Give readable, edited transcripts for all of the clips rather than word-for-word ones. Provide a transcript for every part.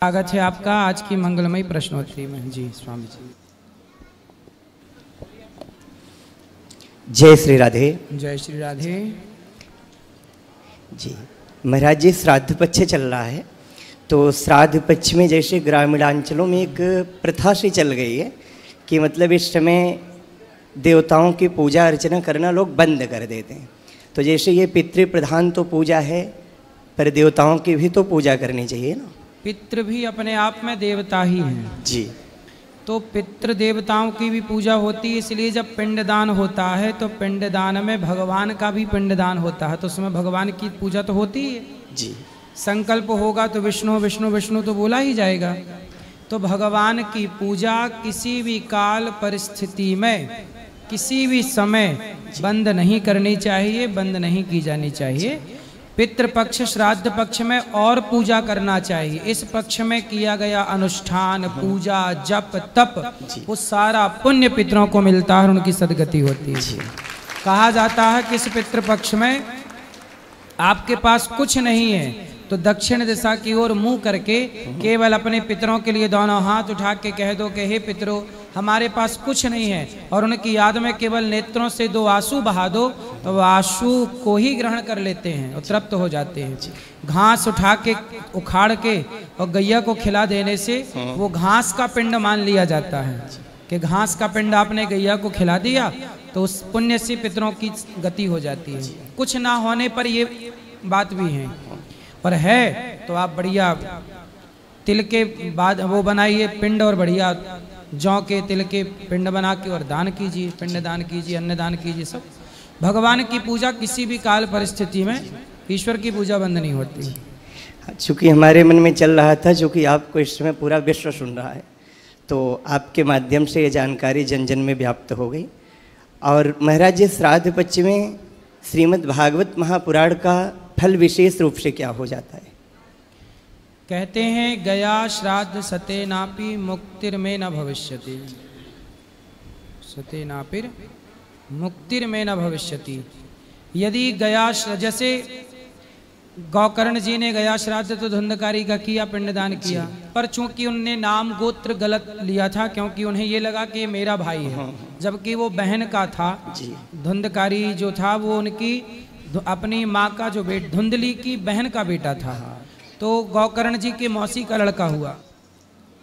स्वागत है आपका आज की मंगलमयी प्रश्नोत्तरी में। जी स्वामी जी। जय श्री राधे। जय श्री राधे। जी महाराज जी, श्राद्ध पक्ष चल रहा है, तो श्राद्ध पक्ष में जैसे ग्रामीणांचलों में एक प्रथा सी चल गई है कि मतलब इस समय देवताओं की पूजा अर्चना करना लोग बंद कर देते हैं। तो जैसे ये पितृ प्रधान तो पूजा है, पर देवताओं की भी तो पूजा करनी चाहिए ना। पितृ भी अपने आप में देवता ही हैं। जी। तो पितृ देवताओं की भी पूजा होती है, इसलिए जब पिंडदान होता है तो पिंडदान में भगवान का भी पिंडदान होता है, तो उसमें भगवान की पूजा तो होती है। जी। संकल्प होगा तो विष्णु विष्णु विष्णु तो बोला ही जाएगा। तो भगवान की पूजा किसी भी काल परिस्थिति में किसी भी समय बंद नहीं करनी चाहिए, बंद नहीं की जानी चाहिए। पितृपक्ष श्राद्ध पक्ष में और पूजा करना चाहिए। इस पक्ष में किया गया अनुष्ठान, पूजा, जप, तप, वो सारा पुण्य पितरों को मिलता है और उनकी सद्गति होती है। कहा जाता है कि इस पितृपक्ष में आपके पास कुछ नहीं है तो दक्षिण दिशा की ओर मुंह करके केवल अपने पितरों के लिए दोनों हाथ उठा के कह दो कि हे पितरों, हमारे पास कुछ नहीं है, और उनकी याद में केवल नेत्रों से 2 आंसू बहा दो तो वो आंसू को ही ग्रहण कर लेते हैं और तृप्त हो जाते हैं। घास उठा के उखाड़ के और गैया को खिला देने से वो घास का पिंड मान लिया जाता है कि घास का पिंड आपने गैया को खिला दिया तो उस पुण्य से पितरों की गति हो जाती है। कुछ ना होने पर ये बात भी है, और है तो आप बढ़िया तिल के बाद वो बनाइए पिंड, और बढ़िया जौ के तिल के पिंड बना के और दान कीजिए, पिंड दान कीजिए, अन्नदान कीजिए। सब भगवान की पूजा किसी भी काल परिस्थिति में ईश्वर की पूजा बंद नहीं होती। चूँकि हमारे मन में चल रहा था, चूँकि आपको इस समय पूरा विश्व सुन रहा है, तो आपके माध्यम से ये जानकारी जन जन में व्याप्त हो गई। और महाराज जी, श्राद्ध पक्ष में श्रीमद् भागवत महापुराण का फल विशेष रूप से क्या हो जाता है? कहते हैं गया श्राद्ध सतेनापि मुक्तिर्मे न भविष्यति। सतेनापिर मुक्तिर्मे न भविष्यति। यदि गया, जैसे गौकर्ण जी ने गया श्राद्ध तो धुंधकारी का किया, पिंडदान किया, पर चूंकि उनने नाम गोत्र गलत लिया था, क्योंकि उन्हें ये लगा कि ये मेरा भाई है, जबकि वो बहन का था। धुंधकारी जो था वो उनकी अपनी माँ का जो धुंधली की बहन का बेटा था, तो गौकर्ण जी के मौसी का लड़का हुआ।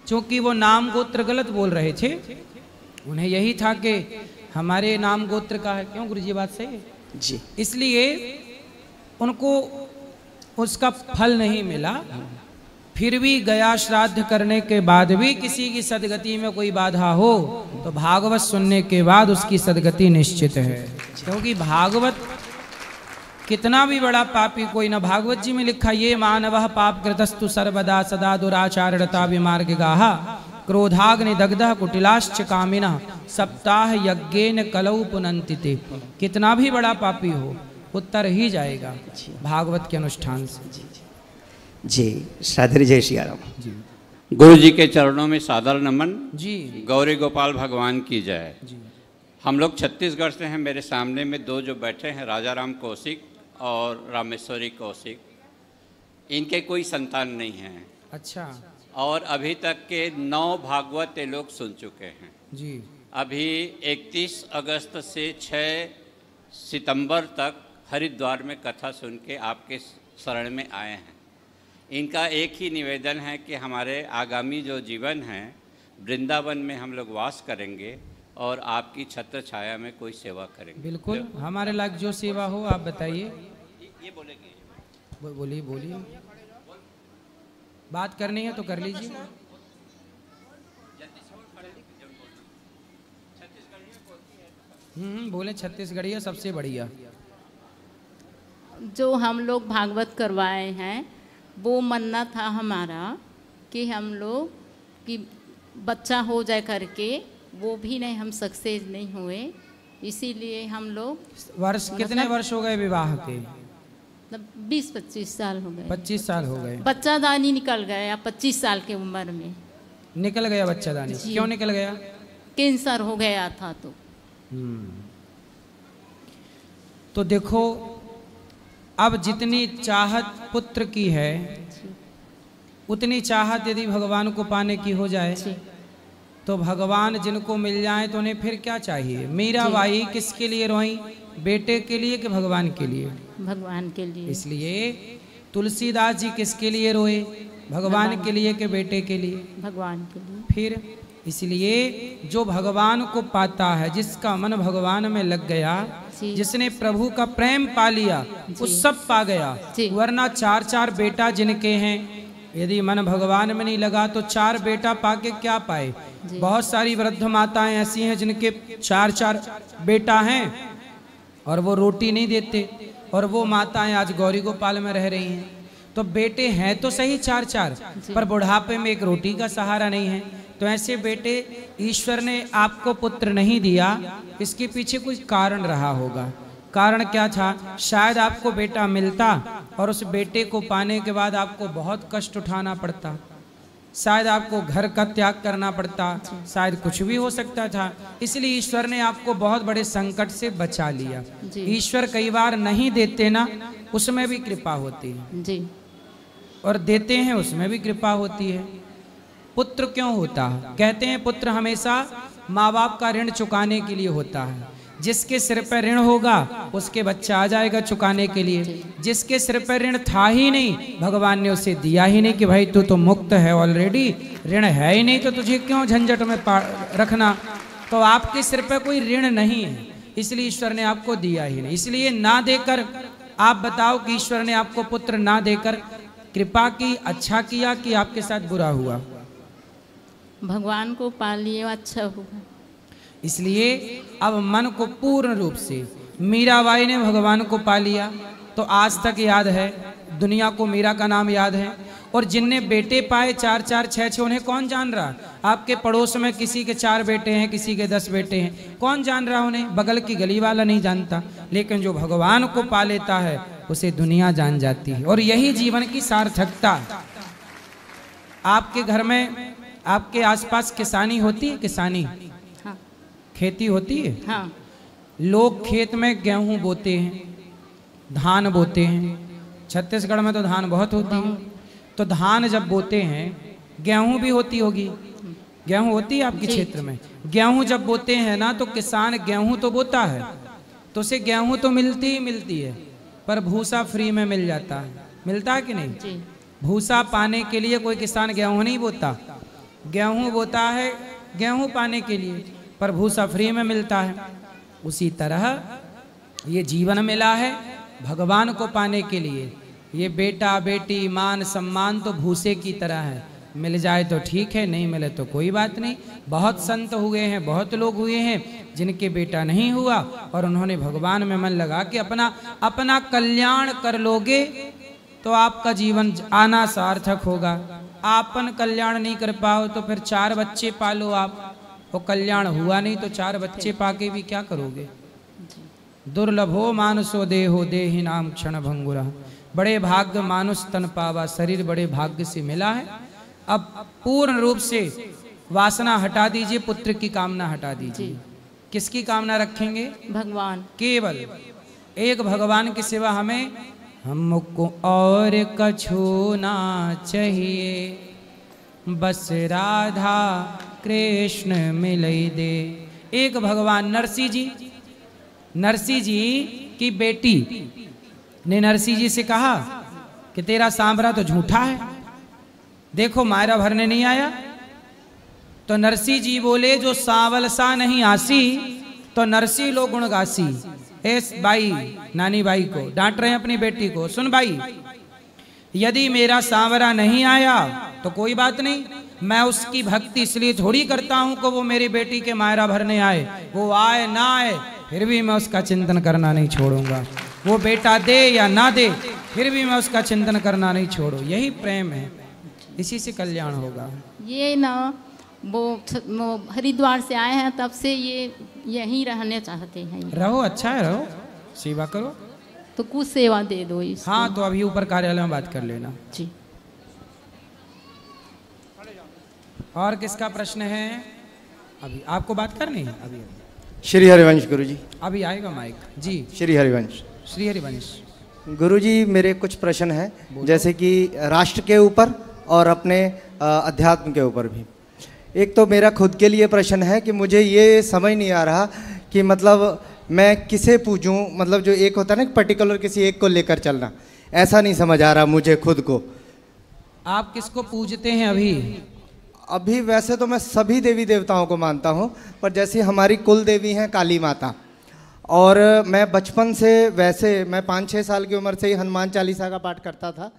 चूंकि वो नाम गोत्र गलत बोल रहे थे, उन्हें यही था कि हमारे नाम गोत्र का है। क्यों गुरुजी, बात सही है जी। इसलिए उनको उसका फल नहीं मिला। फिर भी गया श्राद्ध करने के बाद भी किसी की सदगति में कोई बाधा हो तो भागवत सुनने के बाद उसकी सदगति निश्चित है। क्योंकि भागवत कितना भी बड़ा पापी कोई ना, भागवत जी में लिखा ये मानवः पाप कृतस्तु सर्वदा सदा दुराचारणता विमार्ग गाहा क्रोधाग्नि दग्धः कुटिलाश्च कामिनः सप्ताह यज्ञेन कलौ पुनन्तिते। कितना भी बड़ा पापी हो उत्तर ही जाएगा भागवत के अनुष्ठान से। जी सादर जय श्री राम जी। गुरु जी के चरणों में सादर नमन जी। गौरी गोपाल भगवान की जय जी। हम लोग छत्तीसगढ़ से हैं। मेरे सामने में 2 जो बैठे हैं, राजा राम कौशिक और रामेश्वरी कौशिक, इनके कोई संतान नहीं हैं। अच्छा। और अभी तक के 9 भागवत ये लोग सुन चुके हैं जी। अभी 31 अगस्त से 6 सितंबर तक हरिद्वार में कथा सुन के आपके शरण में आए हैं। इनका एक ही निवेदन है कि हमारे आगामी जो जीवन है वृंदावन में हम लोग वास करेंगे और आपकी छत्र छाया में कोई सेवा करेंगे। बिल्कुल, हमारे लायक जो सेवा हो आप बताइए। ये बोलेंगे? बोलिए बोलिए, बात करनी है तो कर लीजिए। बोले छत्तीसगढ़िया सबसे बढ़िया। जो हम लोग भागवत करवाए हैं वो मन्ना था हमारा कि हम लोग कि बच्चा हो जाए करके, वो भी नहीं, हम सक्सेस नहीं हुए, इसीलिए हम लोग वर्ष कितने वर्ष हो गए विवाह के? 20-25 साल हो गए। 25 साल हो गए। बच्चा दानी निकल गया 25 साल की उम्र में। निकल गया बच्चा दानी? क्यों निकल गया? कैंसर हो गया था। तो देखो, अब जितनी चाहत पुत्र की है उतनी चाहत यदि भगवान को पाने की हो जाए जी तो भगवान जिनको मिल जाए तो उन्हें फिर क्या चाहिए। मीराबाई किसके लिए रोई, बेटे के लिए कि भगवान के लिए? भगवान के लिए। इसलिए तुलसीदास जी किसके लिए रोए, भगवान के लिए कि बेटे के लिए? भगवान के लिए। फिर इसलिए जो भगवान को पाता है, जिसका मन भगवान में लग गया, जी। जिसने प्रभु का प्रेम पा लिया, वो सब पा गया। जी। वरना 4-4 बेटा जिनके हैं, यदि मन भगवान में नहीं लगा तो 4 बेटा पाके क्या पाए। बहुत सारी वृद्ध माताएं ऐसी हैं जिनके 4-4 बेटा हैं और वो रोटी नहीं देते, और वो माताएं आज गौरी गोपाल में रह रही हैं। तो बेटे हैं तो सही 4-4, पर बुढ़ापे में एक रोटी का सहारा नहीं है। तो ऐसे बेटे ईश्वर ने आपको पुत्र नहीं दिया, इसके पीछे कोई कारण रहा होगा। कारण क्या था? शायद आपको बेटा मिलता और उस बेटे को पाने के बाद आपको बहुत कष्ट उठाना पड़ता, शायद आपको घर का त्याग करना पड़ता, शायद कुछ भी हो सकता था। इसलिए ईश्वर ने आपको बहुत बड़े संकट से बचा लिया। ईश्वर कई बार नहीं देते ना, उसमें भी कृपा होती है जी, और देते हैं उसमें भी कृपा होती है। पुत्र क्यों होता है? कहते हैं पुत्र हमेशा माँ बाप का ऋण चुकाने के लिए होता है। जिसके सिर पर ऋण होगा उसके बच्चा आ जाएगा चुकाने के लिए। जिसके सिर पर ऋण था ही नहीं, भगवान ने उसे दिया ही नहीं कि भाई तू तो मुक्त है ऑलरेडी, ऋण है ही नहीं तो तुझे क्यों झंझट में रखना। तो आपके सिर पर कोई ऋण नहीं है, इसलिए ईश्वर ने आपको दिया ही नहीं। इसलिए ना देकर आप बताओ कि ईश्वर ने आपको पुत्र ना देकर कृपा की, अच्छा किया कि आपके साथ बुरा हुआ? भगवान को पा लिए अच्छा हुआ। इसलिए अब मन को पूर्ण रूप से, मीराबाई ने भगवान को पा लिया तो आज तक याद है, दुनिया को मीरा का नाम याद है। और जिनने बेटे पाए 4-4, 6-6, उन्हें कौन जान रहा? आपके पड़ोस में किसी के 4 बेटे हैं, किसी के 10 बेटे हैं, कौन जान रहा उन्हें? बगल की गली वाला नहीं जानता। लेकिन जो भगवान को पा लेता है उसे दुनिया जान जाती है। और यही जीवन की सार्थकता। आपके घर में, आपके आसपास किसानी होती है? किसानी, हाँ खेती होती है? हाँ। लोग खेत में गेहूं बोते हैं, धान बोते हैं। छत्तीसगढ़ में तो धान बहुत होती है। तो धान जब बोते हैं, गेहूं भी होती होगी, गेहूं होती है आपके क्षेत्र में? गेहूं जब बोते हैं ना, तो किसान गेहूं तो बोता है, तो उसे गेहूं तो मिलती ही मिलती है, पर भूसा फ्री में मिल जाता है। मिलता है कि नहीं? जी। भूसा पाने के लिए कोई किसान गेहूं नहीं बोता, गेहूं बोता है गेहूं पाने के लिए, पर भूसा फ्री में मिलता है। उसी तरह ये जीवन मिला है भगवान को पाने के लिए। ये बेटा बेटी मान सम्मान तो भूसे की तरह है, मिल जाए तो ठीक है, नहीं मिले तो कोई बात नहीं। बहुत संत हुए हैं, बहुत लोग हुए हैं जिनके बेटा नहीं हुआ और उन्होंने भगवान में मन लगा के अपना कल्याण कर लोगे तो आपका जीवन आना सार्थक होगा। आपन कल्याण नहीं कर पाओ तो फिर 4 बच्चे पालो आप, वो कल्याण हुआ नहीं तो 4 बच्चे पाके भी क्या करोगे? दुर्लभो मानसो देहो देहि नाम क्षण भंगुरा। बड़े भाग्य मानुष तन पावा, शरीर बड़े भाग्य से मिला है। अब पूर्ण रूप से वासना हटा दीजिए, पुत्र की कामना हटा दीजिए। किसकी कामना रखेंगे? भगवान। केवल एक भगवान की सेवा। हमें हमको और कछु ना चाहिए, बस राधा कृष्ण मिलई दे। एक भगवान। नरसिंह जी की बेटी ने नरसिंह जी से कहा कि तेरा सांवरा तो झूठा है, देखो मायरा भरने नहीं आया। तो नरसिंह जी बोले जो सांवल सा नहीं आसी, तो नरसिंह लो गुण गासी। एस बाई, नानी बाई को डांट रहे हैं अपनी बेटी को, सुन भाई, यदि मेरा सांवरा नहीं आया तो कोई बात नहीं, मैं उसकी भक्ति इसलिए थोड़ी करता हूं कि वो मेरी बेटी के मायरा भरने आए। वो आए ना आए फिर भी मैं उसका चिंतन करना नहीं छोड़ूंगा। वो बेटा दे या ना दे फिर भी मैं उसका चिंतन करना नहीं छोड़ू। यही प्रेम है, इसी से कल्याण होगा। ये ना वो हरिद्वार से आए हैं, तब से ये यहीं रहने चाहते हैं। रहो, अच्छा है, रहो, सेवा करो। तो कुछ सेवा दे दो इसको। हाँ, तो अभी ऊपर कार्यालय में बात कर लेना जी। और किसका प्रश्न है? अभी आपको बात करनी है? अभी श्री हरिवंश गुरु जी। अभी आएगा माइक जी। श्री हरिवंश। श्री हरिवंश। गुरु जी, मेरे कुछ प्रश्न हैं, जैसे कि राष्ट्र के ऊपर और अपने अध्यात्म के ऊपर भी। एक तो मेरा खुद के लिए प्रश्न है कि मुझे ये समझ नहीं आ रहा कि मतलब मैं किसे पूजूं, मतलब जो एक होता है ना पर्टिकुलर किसी एक को लेकर चलना, ऐसा नहीं समझ आ रहा मुझे खुद को। आप किसको पूजते हैं अभी? अभी वैसे तो मैं सभी देवी देवताओं को मानता हूँ, पर जैसे हमारी कुल देवी हैं काली माता, और मैं बचपन से वैसे मैं 5-6 साल की उम्र से ही हनुमान चालीसा का पाठ करता था,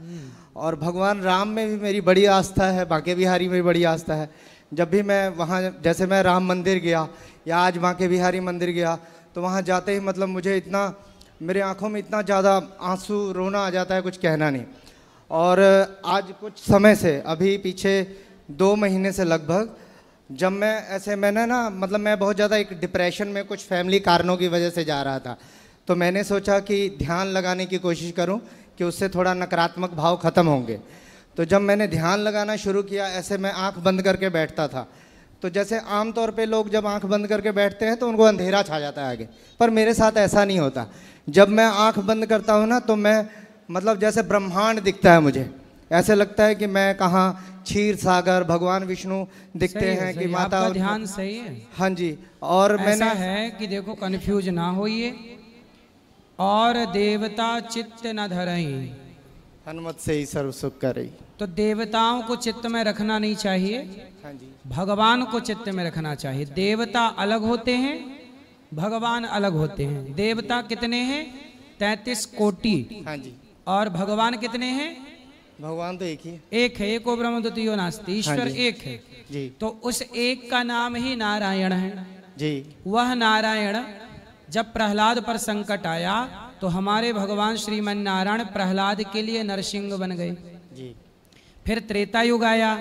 और भगवान राम में भी मेरी बड़ी आस्था है, बांके बिहारी में भी बड़ी आस्था है। जब भी मैं वहाँ, जैसे मैं राम मंदिर गया या आज बांके बिहारी मंदिर गया, तो वहाँ जाते ही मतलब मुझे इतना, मेरे आँखों में इतना ज़्यादा आंसू, रोना आ जाता है, कुछ कहना नहीं। और आज कुछ समय से, अभी पीछे 2 महीने से लगभग, जब मैं ऐसे, मैंने ना मतलब मैं बहुत ज़्यादा एक डिप्रेशन में कुछ फैमिली कारणों की वजह से जा रहा था, तो मैंने सोचा कि ध्यान लगाने की कोशिश करूं कि उससे थोड़ा नकारात्मक भाव ख़त्म होंगे। तो जब मैंने ध्यान लगाना शुरू किया, ऐसे मैं आंख बंद करके बैठता था, तो जैसे आम तौर पे लोग जब आंख बंद करके बैठते हैं तो उनको अंधेरा छा जाता है आगे, पर मेरे साथ ऐसा नहीं होता। जब मैं आंख बंद करता हूँ ना, तो मैं मतलब जैसे ब्रह्मांड दिखता है मुझे, ऐसे लगता है कि मैं कहाँ, क्षीर सागर, भगवान विष्णु दिखते हैं कि माता। आपका ध्यान सही है। हाँ जी। और ऐसा है कि देखो, कंफ्यूज ना होइए। और देवता चित्त न धरई, हनुमत से ही सर्व सुख करई। तो देवताओं को चित्त में रखना नहीं चाहिए, हाँ जी। भगवान को चित्त में रखना चाहिए। देवता अलग होते हैं, भगवान अलग होते हैं। देवता कितने हैं? 33 कोटि। हाँ जी। और भगवान कितने हैं? भगवान तो एक ही है। एक है, एको ब्रह्म द्वितीयो नास्ति, ईश्वर हाँ जी। एक है जी। तो उस एक का नाम ही नारायण है जी। वह नारायण, जब प्रहलाद पर संकट आया तो हमारे भगवान श्रीमन नारायण प्रहलाद के लिए नरसिंह बन गए। जी। फिर त्रेता युग आया,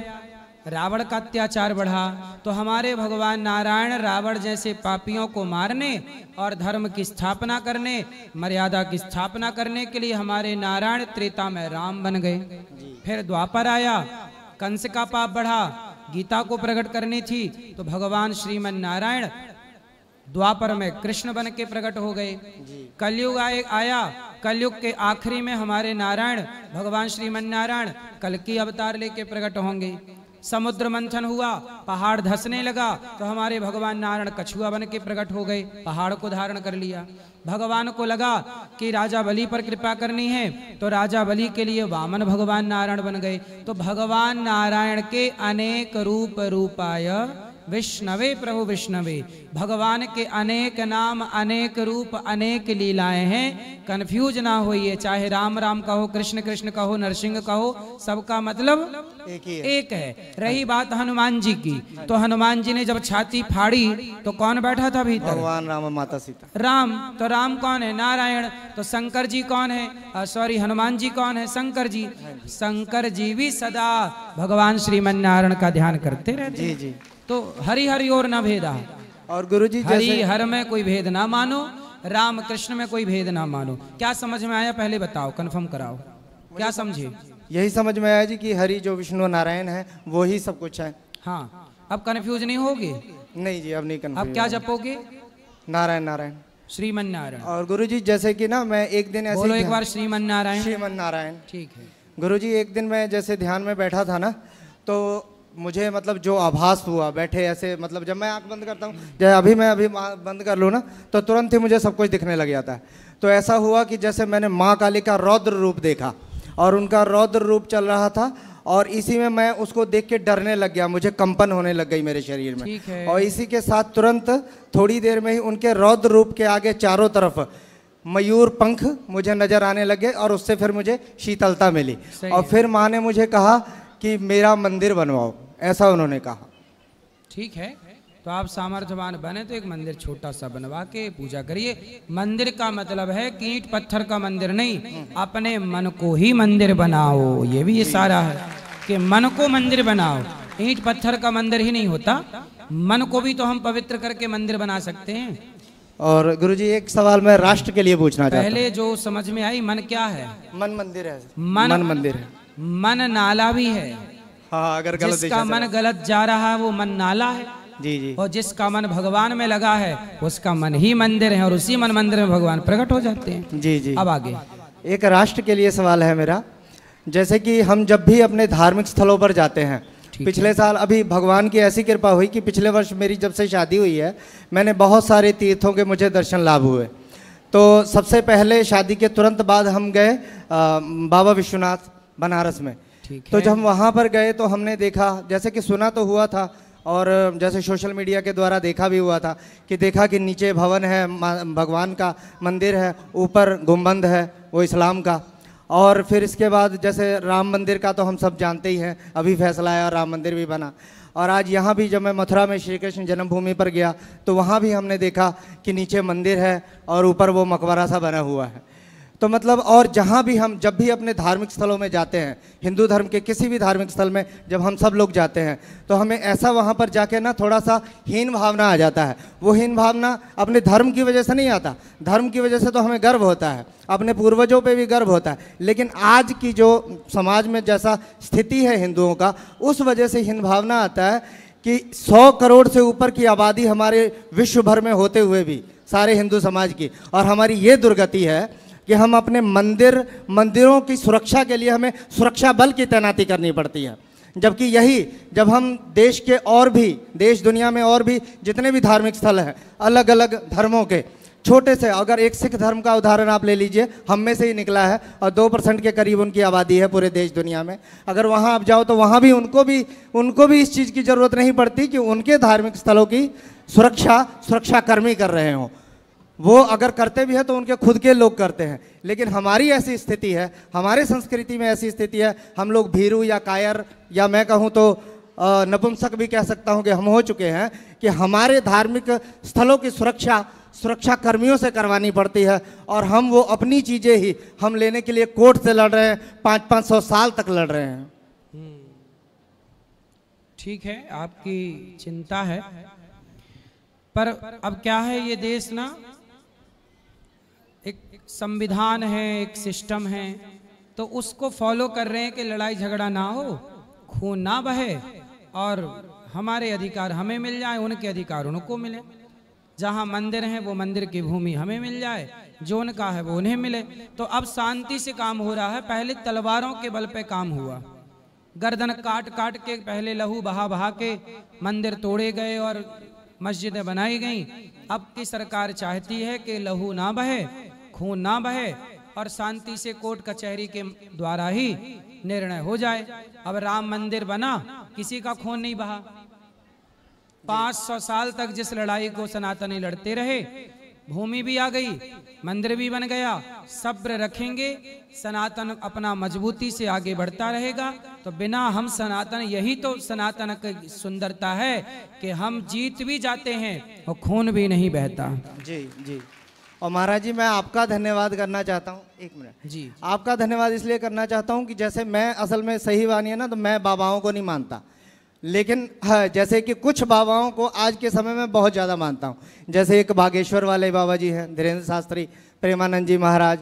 रावण का अत्याचार बढ़ा, तो हमारे भगवान नारायण रावण जैसे पापियों को मारने और धर्म की स्थापना करने, मर्यादा की स्थापना करने के लिए हमारे नारायण त्रेता में राम बन गए। फिर द्वापर आया, कंस का पाप बढ़ा, गीता को प्रकट करनी थी, तो भगवान श्रीमन नारायण द्वापर में कृष्ण बन के प्रकट हो गए। कलयुग आया, कलयुग के आखिरी में हमारे नारायण भगवान श्रीमन नारायण कल की अवतार लेके प्रकट होंगे। समुद्र मंथन हुआ, पहाड़ धंसने लगा, तो हमारे भगवान नारायण कछुआ बन के प्रकट हो गए, पहाड़ को धारण कर लिया। भगवान को लगा कि राजा बलि पर कृपा करनी है, तो राजा बलि के लिए वामन भगवान नारायण बन गए। तो भगवान नारायण के अनेक रूप रूपाय विष्णवे प्रभु विष्णवे, भगवान के अनेक नाम, अनेक रूप, अनेक लीलाएं हैं। कंफ्यूज ना होइए, चाहे राम राम कहो, कृष्ण कृष्ण कहो, नरसिंह कहो, सबका मतलब एक ही है। एक है। रही बात हनुमान जी की, तो हनुमान जी ने जब छाती फाड़ी तो कौन बैठा था भीतर? भगवान राम और माता सीता। राम। तो राम कौन है? नारायण। तो शंकर जी कौन है? सॉरी, हनुमान जी कौन है? शंकर जी। शंकर जी भी सदा भगवान श्रीमन नारायण का ध्यान करते रहते। जी जी। तो हरि हरि और न भेदा, और गुरुजी हरि जैसे हर में कोई भेद ना मानो, राम कृष्ण में कोई भेद ना मानो। क्या समझ में आया? पहले बताओ, कंफर्म कराओ, क्या समझे? यही समझ में आया जी कि हरि जो विष्णु नारायण है वो ही सब कुछ है। हाँ, अब कंफ्यूज नहीं होगे? नहीं जी, अब नहीं अब कंफ्यूज। क्या जपोगे? नारायण नारायण श्रीमन नारायण। और गुरुजी जैसे कि ना मैं एक दिन ऐसे बोलो एक बार श्रीमन नारायण। श्रीमन नारायण। ठीक है। गुरुजी एक दिन मैं जैसे ध्यान में बैठा था ना, तो मुझे मतलब जो आभास हुआ बैठे ऐसे, मतलब जब मैं आंख बंद करता हूँ, जैसे अभी मैं अभी बंद कर लूँ ना, तो तुरंत ही मुझे सब कुछ दिखने लग जाता है। तो ऐसा हुआ कि जैसे मैंने माँ काली का रौद्र रूप देखा, और उनका रौद्र रूप चल रहा था, और इसी में मैं उसको देख के डरने लग गया, मुझे कंपन होने लग गई मेरे शरीर में। ठीक है। और इसी के साथ तुरंत थोड़ी देर में ही उनके रौद्र रूप के आगे चारों तरफ मयूर पंख मुझे नजर आने लगे, और उससे फिर मुझे शीतलता मिली। और फिर माँ ने मुझे कहा कि मेरा मंदिर बनवाओ, ऐसा उन्होंने कहा। ठीक है, तो आप सामर्थ्यवान बने तो एक मंदिर छोटा सा बनवा के पूजा करिए। मंदिर का मतलब है कि ईंट पत्थर का मंदिर नहीं, अपने मन को ही मंदिर बनाओ। ये भी इशारा है कि मन को मंदिर बनाओ। ईंट पत्थर का मंदिर ही नहीं होता, मन को भी तो हम पवित्र करके मंदिर बना सकते हैं। और गुरुजी एक सवाल मैं राष्ट्र के लिए पूछना चाहता हूं। पहले जो समझ में आई, मन क्या है? मन मंदिर है। मन मंदिर है। मन नाला भी है। हाँ, अगर गलत जिसका मन गलत जा रहा है वो मन नाला है। जी जी। और जिसका मन भगवान में लगा है उसका मन ही मंदिर है, और उसी मन मंदिर में भगवान प्रकट हो जाते हैं। जी जी। अब आगे एक राष्ट्र के लिए सवाल है मेरा जैसे कि हम जब भी अपने धार्मिक स्थलों पर जाते हैं, पिछले साल अभी भगवान की ऐसी कृपा हुई कि पिछले वर्ष मेरी जब से शादी हुई है, मैंने बहुत सारे तीर्थों के मुझे दर्शन लाभ हुए। तो सबसे पहले शादी के तुरंत बाद हम गए बाबा विश्वनाथ बनारस में। तो जब हम वहाँ पर गए तो हमने देखा, जैसे कि सुना तो हुआ था और जैसे सोशल मीडिया के द्वारा देखा भी हुआ था कि देखा कि नीचे भवन है, भगवान का मंदिर है, ऊपर गुंबद है वो इस्लाम का। और फिर इसके बाद जैसे राम मंदिर का तो हम सब जानते ही हैं, अभी फैसला आया और राम मंदिर भी बना। और आज यहाँ भी जब मैं मथुरा में श्री कृष्ण जन्मभूमि पर गया तो वहाँ भी हमने देखा कि नीचे मंदिर है और ऊपर वो मकबरा सा बना हुआ है। तो मतलब और जहाँ भी हम जब भी अपने धार्मिक स्थलों में जाते हैं, हिंदू धर्म के किसी भी धार्मिक स्थल में जब हम सब लोग जाते हैं तो हमें ऐसा वहाँ पर जाके ना थोड़ा सा हीन भावना आ जाता है। वो हीन भावना अपने धर्म की वजह से नहीं आता, धर्म की वजह से तो हमें गर्व होता है, अपने पूर्वजों पे भी गर्व होता है, लेकिन आज की जो समाज में जैसा स्थिति है हिंदुओं का, उस वजह से हीन भावना आता है कि 100 करोड़ से ऊपर की आबादी हमारे विश्व भर में होते हुए भी सारे हिंदू समाज की, और हमारी ये दुर्गति है कि हम अपने मंदिरों की सुरक्षा के लिए हमें सुरक्षा बल की तैनाती करनी पड़ती है। जबकि यही जब हम देश के और भी देश दुनिया में और भी जितने भी धार्मिक स्थल हैं अलग अलग धर्मों के, छोटे से अगर एक सिख धर्म का उदाहरण आप ले लीजिए, हम में से ही निकला है और 2% के करीब उनकी आबादी है पूरे देश दुनिया में। अगर वहाँ आप जाओ तो वहाँ भी उनको भी इस चीज़ की ज़रूरत नहीं पड़ती कि उनके धार्मिक स्थलों की सुरक्षाकर्मी कर रहे हों। वो अगर करते भी है तो उनके खुद के लोग करते हैं। लेकिन हमारी ऐसी स्थिति है, हमारे संस्कृति में ऐसी स्थिति है, हम लोग भीरू या कायर या मैं कहूँ तो नपुंसक भी कह सकता हूँ कि हम हो चुके हैं कि हमारे धार्मिक स्थलों की सुरक्षा कर्मियों से करवानी पड़ती है, और हम वो अपनी चीज़ें ही हम लेने के लिए कोर्ट से लड़ रहे हैं, 500-500 साल तक लड़ रहे हैं। ठीक है, आपकी चिंता है, पर अब क्या है, ये देश ना एक संविधान है, एक सिस्टम है, तो उसको फॉलो कर रहे हैं कि लड़ाई झगड़ा ना हो, खून ना बहे और हमारे अधिकार हमें मिल जाए, उनके अधिकार उनको मिले। जहाँ मंदिर हैं वो मंदिर की भूमि हमें मिल जाए, जो उनका है वो उन्हें मिले। तो अब शांति से काम हो रहा है। पहले तलवारों के बल पे काम हुआ, गर्दन काट काट के पहले लहू बहा बहा के मंदिर तोड़े गए और मस्जिदें बनाई गईं। अब की सरकार चाहती है कि लहू ना बहे, खून ना बहे और शांति से कोर्ट कचहरी के द्वारा ही निर्णय हो जाए। अब राम मंदिर बना, किसी का खून नहीं बहा। 500 साल तक जिस लड़ाई को सनातनी लड़ते रहे, भूमि भी आ गई, मंदिर भी बन गया। सब्र रखेंगे, सनातन अपना मजबूती से आगे बढ़ता रहेगा। तो बिना हम सनातन, यही तो सनातन की सुंदरता है कि हम जीत भी जाते हैं और खून भी नहीं बहता। जी जी। और महाराज जी, मैं आपका धन्यवाद करना चाहता हूँ। एक मिनट जी, आपका धन्यवाद इसलिए करना चाहता हूँ कि जैसे मैं असल में सही बात है ना, तो मैं बाबाओं को नहीं मानता, लेकिन हाँ, जैसे कि कुछ बाबाओं को आज के समय में बहुत ज़्यादा मानता हूँ। जैसे एक बागेश्वर वाले बाबा जी हैं, धीरेन्द्र शास्त्री, प्रेमानंद जी महाराज,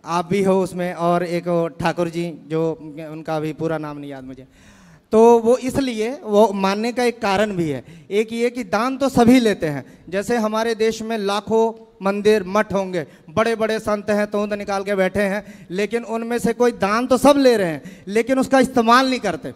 आप भी हो उसमें, और एक ठाकुर जी, जो उनका भी पूरा नाम नहीं याद मुझे। तो वो इसलिए वो मानने का एक कारण भी है। एक ये कि दान तो सभी लेते हैं। जैसे हमारे देश में लाखों मंदिर मठ होंगे, बड़े बड़े संत हैं, तोंद निकाल के बैठे हैं, लेकिन उनमें से कोई दान तो सब ले रहे हैं लेकिन उसका इस्तेमाल नहीं करते।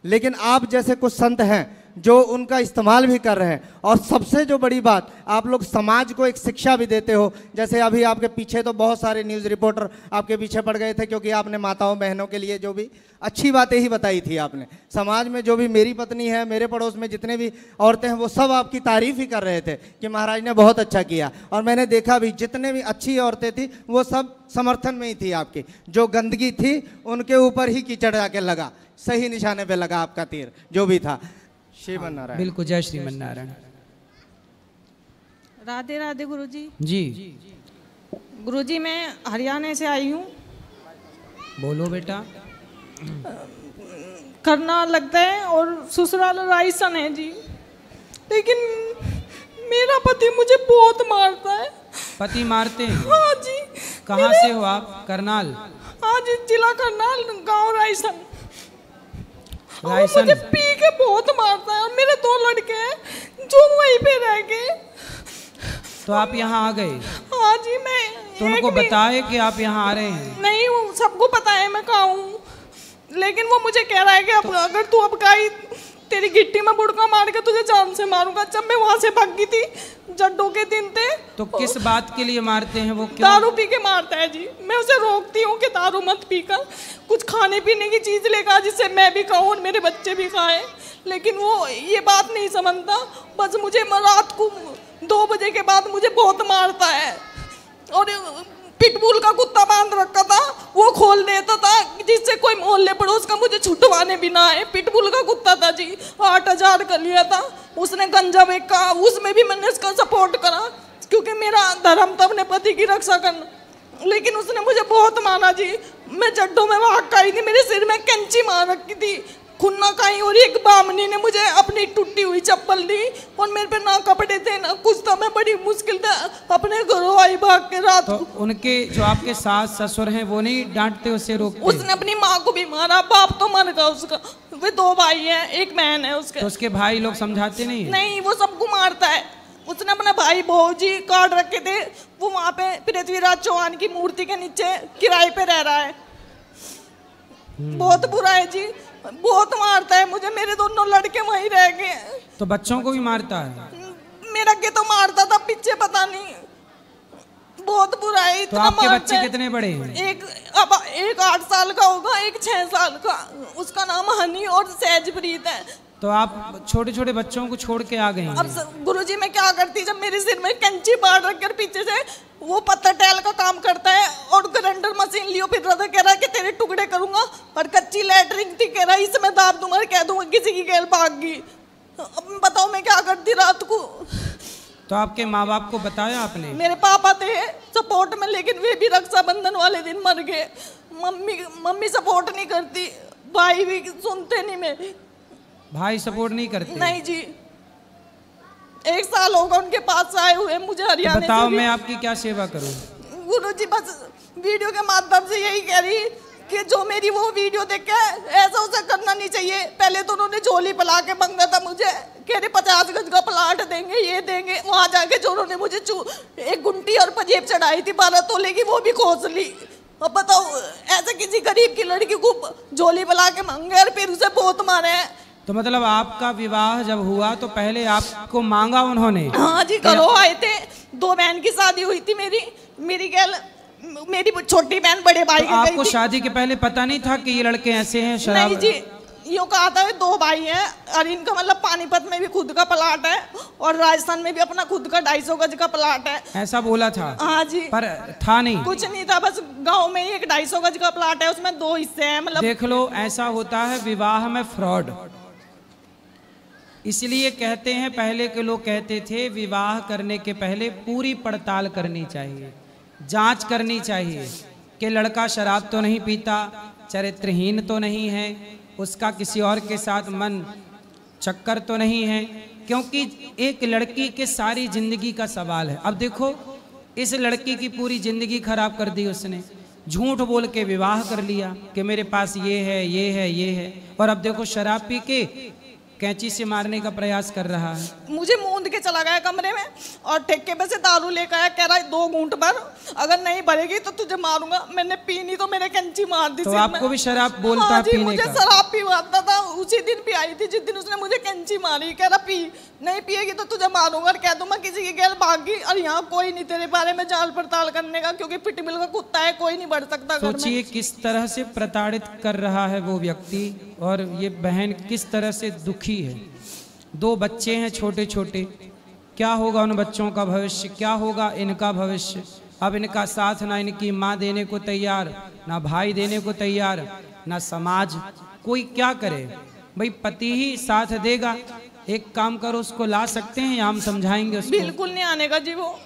लेकिन आप जैसे कुछ संत हैं जो उनका इस्तेमाल भी कर रहे हैं। और सबसे जो बड़ी बात, आप लोग समाज को एक शिक्षा भी देते हो। जैसे अभी आपके पीछे तो बहुत सारे न्यूज़ रिपोर्टर आपके पीछे पड़ गए थे, क्योंकि आपने माताओं बहनों के लिए जो भी अच्छी बातें ही बताई थी आपने। समाज में जो भी मेरी पत्नी है, मेरे पड़ोस में जितने भी औरतें हैं, वो सब आपकी तारीफ़ ही कर रहे थे कि महाराज ने बहुत अच्छा किया। और मैंने देखा भी, जितने भी अच्छी औरतें थी वो सब समर्थन में ही थी आपके। जो गंदगी थी उनके ऊपर ही कीचड़ आके लगा, सही निशाने पे लगा आपका तीर जो भी था। श्रीमन नारायण। बिल्कुल, जय श्रीमन नारायण। राधे राधे गुरुजी। जी गुरुजी, मैं हरियाणा से आई हूँ। बोलो बेटा। करनाल लगता है और ससुराल रायसन है जी, लेकिन मेरा पति मुझे बहुत मारता है। पति मारते हैं? हाँ जी। कहाँ से हो आप? करनाल? हाँ जी, जिला करनाल, गांव रायसन। रायसन। मुझे पी के बहुत मारता है और मेरे 2 लड़के हैं जो वहीं पे रह गए। तो आप यहाँ आ गए? हाँ जी। मैं तो उनको बताए कि आप यहाँ आ रहे हैं? नहीं, सबको पता है मैं कहाँ हूँ। लेकिन वो मुझे कह रहा है कि अब अगर तू अब गई तेरी गिट्टी में बुड़का मार के तुझे जान से मारूंगा। जब मैं वहां से भागी थी, जड्डों के दिन थे। तो किस बात के लिए मारते हैं वो? क्यों? दारू पी के मारता है जी। मैं उसे रोकती हूँ कि दारू मत पीकर कुछ खाने पीने की चीज लेकर जिससे मैं भी खाऊं और मेरे बच्चे भी खाएं, लेकिन वो ये बात नहीं समझता। बस मुझे रात को 2 बजे के बाद मुझे बहुत मारता है और पिटबुल का कुत्ता बांध रखा था, वो खोल देता था जिससे कोई मोहल्ले पड़ोस का मुझे छुटवाने भी ना आए। पिटबुल का कुत्ता था जी, 8,000 का लिया था उसने, गंजा बेचा, उसमें भी मैंने उसका सपोर्ट करा क्योंकि मेरा धर्म था अपने पति की रक्षा करना, लेकिन उसने मुझे बहुत मारा जी। मैं जड्डों में भाग आई थी, मेरे सिर में कैंची मार रखी थी, खुन्ना खाई, और एक बामनी ने मुझे अपनी टूटी हुई चप्पल दी और मेरे पे ना कपड़े थे ना कुछ था। मैं बड़ी मुश्किल से अपने घरों आई भाग के रात तो को। उनके जो आपके सास ससुर हैं वो नहीं डांटते, उसे रोकते? उसने अपनी माँ को भी मारा, बाप तो मर गया उसका, वे 2 भाई हैं, एक बहन है उसके। तो उसके भाई लोग समझाते नहीं है? नहीं, वो सबको मारता है। उसने अपना भाई भौजी काट रखे थे, वो वहाँ पे पृथ्वीराज चौहान की मूर्ति के नीचे किराए पे रह रहा है। बहुत बुरा है जी, बहुत मारता है मुझे। मेरे दोनों लड़के वहीं रह गए। तो बच्चों को भी मारता है? मेरा के तो मारता था, पीछे पता नहीं, बहुत बुरा है। तो आपके बच्चे कितने बड़े हैं? एक 8 साल का होगा, एक 6 साल का। उसका नाम हनी और सहजप्रीत है। तो आप छोटे छोटे बच्चों को छोड़ के आ गए हैं? अब गुरुजी मैं क्या करती, जब मेरे सिर में कैंची बाढ़ रखकर पीछे से वो पत्थर टैल का काम करता है और ग्राइंडर मशीन लियो फिर रहा, कह रहा है कि तेरे टुकड़े करूंगा, और कच्ची लैटरिन थी, कह रहा इसमें दाब दूंगा, कह दूंगा किसी की गैल भाग गई। अब बताओ मैं क्या करती रात को। तो आपके माँ बाप को बताया आपने? मेरे पापा थे सपोर्ट में, लेकिन वे भी रक्षाबंधन वाले दिन मर गए। मम्मी सपोर्ट नहीं करती, भाई भी सुनते नहीं मेरी। भाई सपोर्ट नहीं करते? नहीं जी, 1 साल होगा उनके पास आए हुए मुझे हरियाणा। तो बताओ मैं आपकी क्या सेवा करूं? गुरुजी बस वीडियो के माध्यम से यही कह रही कि जो मेरी वो वीडियो देख के ऐसा उसे करना नहीं चाहिए। पहले तो उन्होंने झोली पला के मांगा था मुझे, कह रहे 50 गज का प्लाट देंगे, ये देंगे। वहां जाके जो उन्होंने मुझे एक गुंटी और पंजेब चढ़ाई थी 12 तोले की, वो भी खोस ली। अब बताओ ऐसे किसी गरीब की लड़की को झोली पला के मांगे और फिर उसे बहुत मारे। तो मतलब आपका विवाह जब हुआ तो पहले आपको मांगा उन्होंने? हाँ जी, घरों आए थे। 2 बहन की शादी हुई थी मेरी गैल, मेरी छोटी बहन बड़े भाई तो आपको शादी के पहले पता नहीं था कि ये लड़के ऐसे हैं? शराब? नहीं जी, यूँ कहा था 2 भाई हैं और इनका मतलब पानीपत में भी खुद का प्लाट है और राजस्थान में भी अपना खुद का 250 गज का प्लाट है। ऐसा बोला था? हाँ जी, पर था नहीं? कुछ नहीं था, बस गांव में ही एक 250 गज का प्लाट है, उसमें 2 हिस्से हैं। मतलब देख लो, ऐसा होता है विवाह में फ्रॉड। इसलिए कहते हैं, पहले के लोग कहते थे विवाह करने के पहले पूरी पड़ताल करनी चाहिए, जांच करनी चाहिए कि लड़का शराब तो नहीं पीता, चरित्रहीन तो नहीं है, उसका किसी और के साथ मन चक्कर तो नहीं है, क्योंकि एक लड़की के सारी जिंदगी का सवाल है। अब देखो, इस लड़की की पूरी जिंदगी खराब कर दी उसने। झूठ बोल के विवाह कर लिया कि मेरे पास ये है, ये है, ये है, और अब देखो शराब पी के कैंची से मारने का प्रयास कर रहा है। मुझे मूंद के चला गया कमरे में और ठेके पे से दारू लेकर आया, कह रहा है 2 घूंट भर, अगर नहीं भरेगी तो तुझे मारूंगा। मैंने पी नहीं तो मेरे कैंची मार दी। तो आपको भी शराब बोलता? हाँ जी, पीने मुझे का? शराब पीवाता था। उसी दिन भी आई थी जिस दिन उसने मुझे कैंची मारी, कह रहा पी, नहीं पिएगी तो तुझे मारूंगा और कह दूंगा किसी की गैल भागी, और यहाँ कोई नहीं तेरे बारे में जांच पड़ताल करने का, क्योंकि पिटबिल का कुत्ता है, कोई नहीं बढ़ सकता। सोचिए किस तरह से प्रताड़ित कर रहा है वो व्यक्ति, और ये बहन किस तरह से दुखी है। 2 बच्चे हैं छोटे छोटे, क्या होगा उन बच्चों का भविष्य, क्या होगा इनका भविष्य। अब इनका साथ ना इनकी माँ देने को तैयार, ना भाई देने को तैयार, ना समाज, कोई क्या करे भाई। पति ही साथ देगा। एक काम करो, उसको ला सकते हैं या हम समझाएंगे उसको? बिल्कुल नहीं आने का जी, वो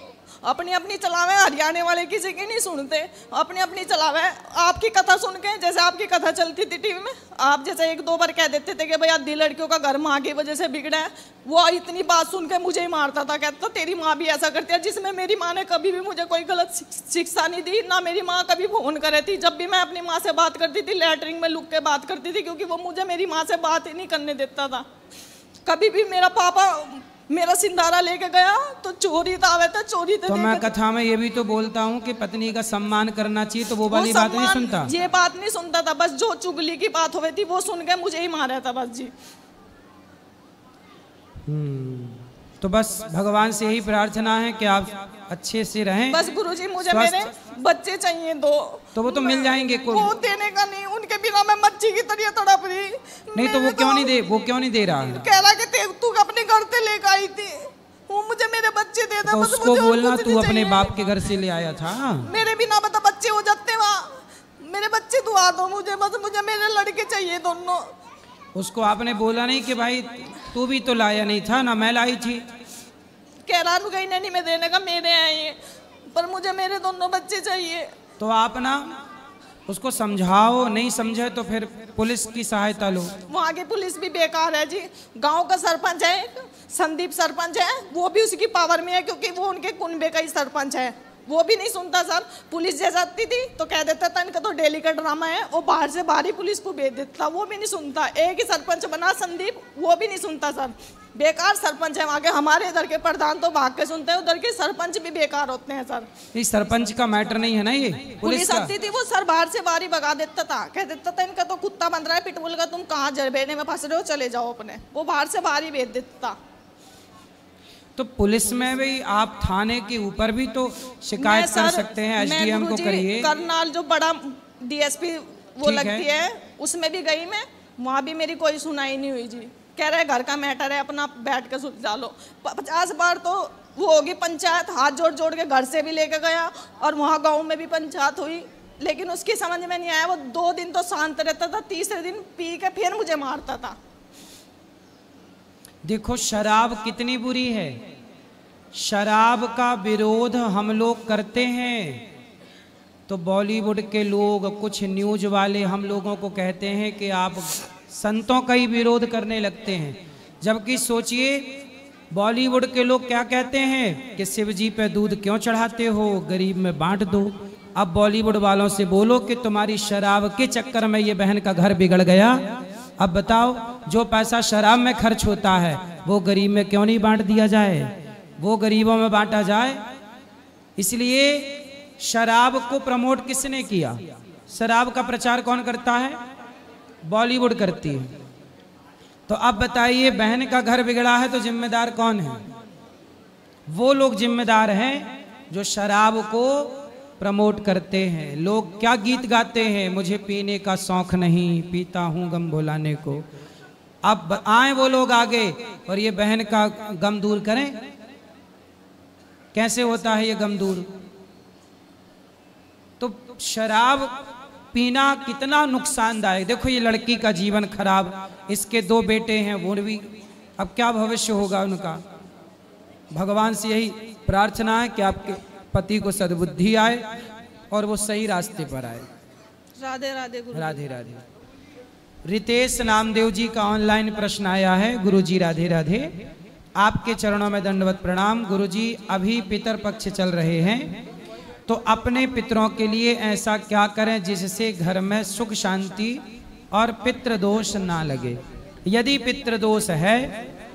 अपनी अपनी चलावे, हरियाणा वाले किसी की नहीं सुनते, अपनी अपनी चलावे। आपकी कथा सुन के, जैसे आपकी कथा चलती थी टीवी में, आप जैसे 1-2 बार कह देते थे कि भाई आधी लड़कियों का घर माँ की वजह से बिगड़ा है, वो इतनी बात सुन के मुझे ही मारता था, कहता था तेरी माँ भी ऐसा करती है, जिसमें मेरी माँ ने कभी भी मुझे कोई गलत शिक्षा नहीं दी, ना मेरी माँ कभी फोन करे थी। जब भी मैं अपनी माँ से बात करती थी, लैटरिन में लुक के बात करती थी, क्योंकि वो मुझे मेरी माँ से बात ही नहीं करने देता था। कभी भी मेरा पापा मेरा सिंधारा लेके गया तो चोरी था, आवे था चोरी तो मैं कथा में ये भी तो बोलता हूँ कि पत्नी का सम्मान करना चाहिए, तो वो वाली बात नहीं सुनता। ये बात नहीं सुनता था, बस जो चुगली की बात हो गई थी वो सुन के मुझे ही मारा था बस जी। तो बस भगवान से यही प्रार्थना है कि आप अच्छे से रहें। बस गुरुजी मुझे मेरे बच्चे चाहिए दो, तो वो तो मिल जाएंगे। वो देने का नहीं, उनके बिना मैं मच्छी की तरह तड़प रही। नहीं तो वो क्यों नहीं दे, वो क्यों नहीं दे रहा है? कह रहा कि तू अपने घर से लेकर आई थी, वो मुझे मेरे बच्चे दे दे। तो उसको बोलना तू अपने बाप के घर से ले आया था। मेरे बिना बता बच्चे हो जाते वहाँ, मेरे बच्चे दुआ दो मुझे, बस मुझे मेरे लड़के चाहिए दोनों। उसको आपने बोला नहीं कि भाई तू भी तो लाया नहीं था ना, मैं लाई थी? कह रहा कहीं नहीं मैं देने का, मेरे आए पर मुझे मेरे दोनों बच्चे चाहिए। तो आप ना उसको समझाओ, नहीं समझे तो फिर पुलिस की सहायता लो। वहाँ की पुलिस भी बेकार है जी। गांव का सरपंच है, संदीप सरपंच है, वो भी उसकी पावर में है क्योंकि वो उनके कुनबे का ही सरपंच है, वो भी नहीं सुनता सर। पुलिस जैसे आती थी तो कह देता था इनका तो डेली का ड्रामा है, वो बाहर से बाहर ही पुलिस को भेज देता, वो भी नहीं सुनता। एक ही सरपंच बना संदीप, वो भी नहीं सुनता सर, बेकार सरपंच है वहाँ के। हमारे इधर के प्रधान तो भाग के सुनते हैं, उधर के सरपंच भी बेकार होते हैं सर। इस सरपंच का मैटर नहीं है ना ये, पुलिस आती थी वो सर बाहर से बाहर ही भगा देता था, कह देता था इनका तो कुत्ता बन रहा है पिटबुल का, तुम कहाँ जरबेने में फंस रहे हो, चले जाओ अपने। वो बाहर से बाहर ही भेज देता। तो पुलिस में भी आप थाने के ऊपर भी तो शिकायत कर सकते हैं, एसडीएम को करिए। करनाल जो बड़ा डीएसपी वो लगती है उसमें भी गई मैं, वहाँ भी मेरी कोई सुनाई नहीं हुई जी। कह रहे घर का मैटर है, अपना बैठ के सुलझा लो। 50 बार तो वो होगी पंचायत, हाथ जोड़ जोड़ के घर से भी लेके गया और वहाँ गाँव में भी पंचायत हुई, लेकिन उसकी समझ में नहीं आया। वो 2 दिन तो शांत रहता था, तीसरे दिन पी के फिर मुझे मारता था। देखो शराब कितनी बुरी है, शराब का विरोध हम लोग करते हैं तो बॉलीवुड के लोग, कुछ न्यूज वाले हम लोगों को कहते हैं कि आप संतों का ही विरोध करने लगते हैं। जबकि सोचिए बॉलीवुड के लोग क्या कहते हैं कि शिव जी पे दूध क्यों चढ़ाते हो, गरीब में बांट दो। अब बॉलीवुड वालों से बोलो कि तुम्हारी शराब के चक्कर में ये बहन का घर बिगड़ गया। अब बताओ जो पैसा शराब में खर्च होता है वो गरीब में क्यों नहीं बांट दिया जाए, वो गरीबों में बांटा जाए। इसलिए शराब को प्रमोट किसने किया? शराब का प्रचार कौन करता है? बॉलीवुड करती है। तो अब बताइए बहन का घर बिगड़ा है तो जिम्मेदार कौन है? वो लोग जिम्मेदार हैं जो शराब को प्रमोट करते हैं। लोग क्या गीत गाते हैं, मुझे पीने का शौक नहीं, पीता हूँ गम भुलाने को। अब आए वो लोग आगे और ये बहन का गम दूर करें। कैसे होता है ये गम दूर? तो शराब पीना कितना नुकसानदायक। देखो ये लड़की का जीवन खराब, इसके 2 बेटे हैं, वो भी अब क्या भविष्य होगा उनका। भगवान से यही प्रार्थना है कि आपके पति को सद्बुद्धि आए और वो सही रास्ते पर आए। राधे राधे गुरु। राधे राधे। रितेश नामदेव जी का ऑनलाइन प्रश्न आया है। गुरुजी राधे राधे, आपके चरणों में दंडवत प्रणाम। गुरुजी अभी पितर पक्ष चल रहे हैं तो अपने पितरों के लिए ऐसा क्या करें जिससे घर में सुख शांति और पितृदोष ना लगे? यदि पितृदोष है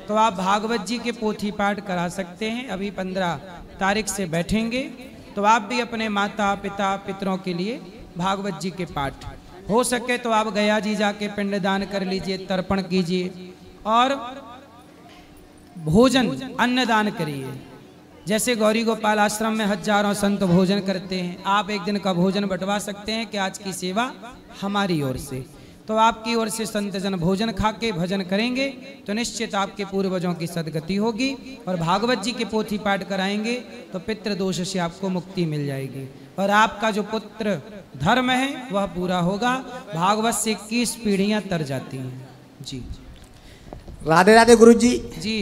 तो आप भागवत जी के पोथी पाठ करा सकते हैं। अभी 15 तारीख से बैठेंगे तो आप भी अपने माता पिता पितरों के लिए भागवत जी के पाठ, हो सके तो आप गया जी जाके पिंडदान कर लीजिए, तर्पण कीजिए और भोजन अन्नदान करिए। जैसे गौरी गोपाल आश्रम में हजारों संत भोजन करते हैं, आप एक दिन का भोजन बंटवा सकते हैं कि आज की सेवा हमारी ओर से। तो आपकी ओर से संत जन भोजन खा के भजन करेंगे तो निश्चित आपके पूर्वजों की सदगति होगी और भागवत जी के पोथी पाठ कराएंगे तो पितृदोष से आपको मुक्ति मिल जाएगी और आपका जो पुत्र धर्म है वह पूरा होगा। भागवत से 21 पीढ़ियां तर जाती हैं। जी राधे राधे गुरु जी। जी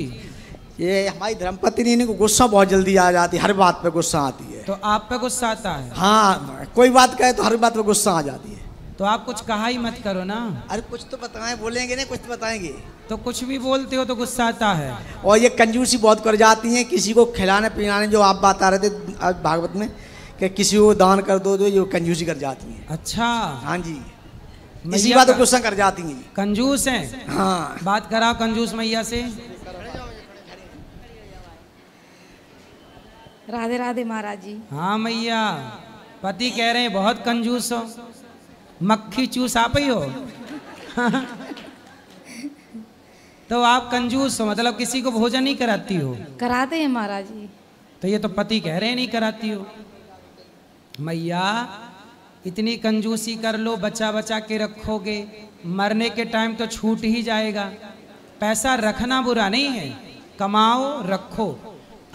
ये हमारी धर्मपत्नी को गुस्सा बहुत जल्दी आ जाती है, हर बात पे गुस्सा आती है। तो आप पे गुस्सा आता है? हाँ, कोई बात कहे तो हर बात पे गुस्सा आ जाती है। तो आप कुछ कहा ही मत करो ना। अरे कुछ तो बताएं, बोलेंगे नहीं, कुछ तो बताएंगे। तो कुछ भी बोलते हो तो गुस्सा आता है। और ये कंजूसी बहुत कर जाती हैं, किसी को खिलाने पिलाने, जो आप बात आ रहे थे आज भागवत में कि किसी को दान कर दो, तो ये कंजूसी कर जाती हैं। अच्छा हाँ जी, इसी बात को गुस्सा कर जाती हैं। कंजूस हैं? हाँ, बात करा कंजूस मैया से। राधे राधे महाराज जी। हाँ मैया, पति कह रहे हैं बहुत कंजूस हो, मक्खी चूस आप ही हो। तो आप कंजूस हो मतलब किसी को भोजन नहीं कराती हो? कराते हैं महाराज जी। तो ये तो पति कह रहे हैं नहीं कराती हो। मैया इतनी कंजूसी कर लो, बचा बचा के रखोगे, मरने के टाइम तो छूट ही जाएगा। पैसा रखना बुरा नहीं है, कमाओ रखो,